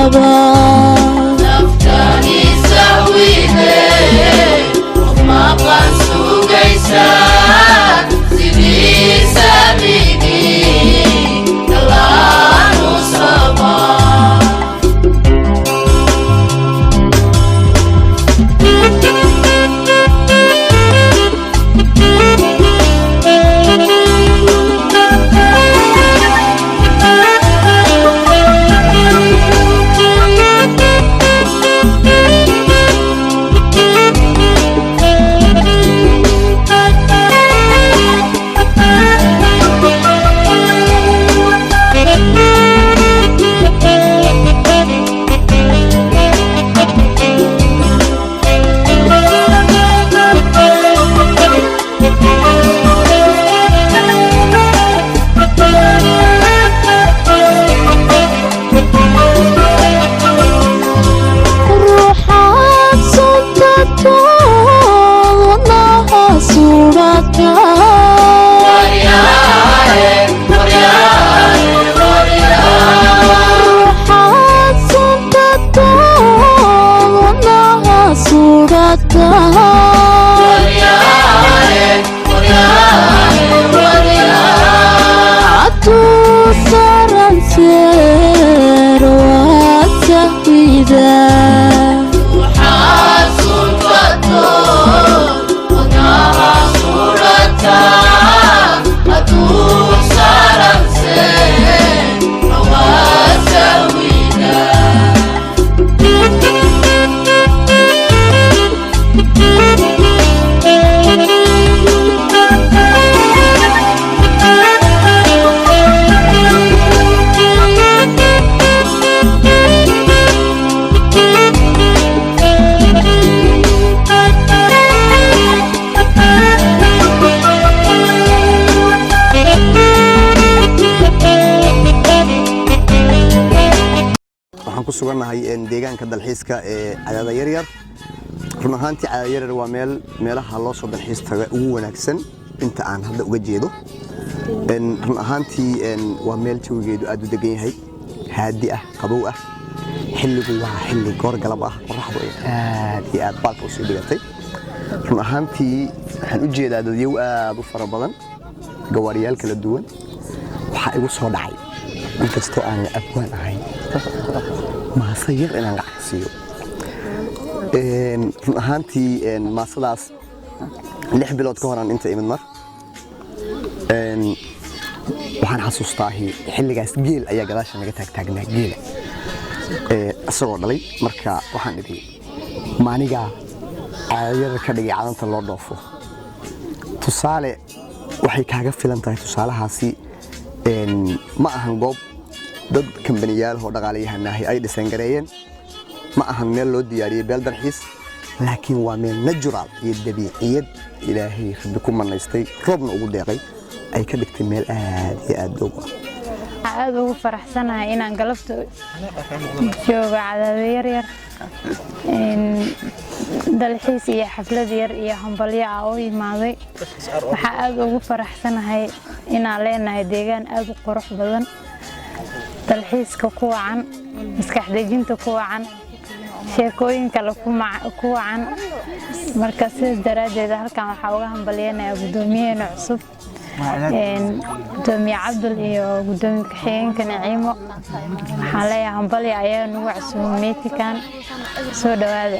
raba naftani sawide ma qansuugaysa sidii sabidi kalanu saba kusugannahay deegaanka dalxiiska ee Cadaada Yaryar run ahaantii Cadaada Yaryar waa meelaha loo soo dalxiis taga ugu wanaagsan inta aan hadda uga jeedo run ahaantii waa meel jawigeedu aad u degan yahay haadi ah qabow ah xilligu waa xilli goor galab ah qorraxdu aad iyo aad baalka u soo dhigatay run ahaantii waxaan u jeedaa dadyow aad u fara badan gawaariyaal kala duwan waxa igu soo dhacay inkastoo aan afwaan ahayn maasayir inaan gacsiyo run ahaantii maasadaas 6 bilood ka horaan inta imid mar waxaan xasuustaa xilligaas geel ayaa gadaasha naga taagnaa geela asagoo dhalay marka waxaan idhi maaniga caadada ka dhigay cadanta loo dhoofo tusaale waxay kaaga filan tahay tusaalahaasi ma ahan goob dad kambaniyaal oo dhaqaalayahanaahay ay dhisan gareeyeen ma ahan meel loo diyaariyay beel dalxiis laakiin waa meel natural iyo dabiiciyad ilaahay rabbi ku manaystay roobna ugu deeqay ay ka dhigtay meel aad iyo aad doog ah aad ugu faraxsanahay inaan galabta joogo Cadaada Yaryar dalxiis iyo xaflad yar iyo hambalyo oo imaaday waxa aad ugu faraxsanahay inaan leenahay deegaan aad u qurux badan dalxiiska ku wacan maskax dejinta ku wacan sheekooyinka la ku wacan marka sidaas daraadeed halkan waxa uga hambalyeynaa gudoomiyaha cusub gudoomiye Cabdul iyo gudoomiye Xigeenka Naciimo waxaan leeyahay hambalyo ayaa nagu cusub meetikan soo dhawaada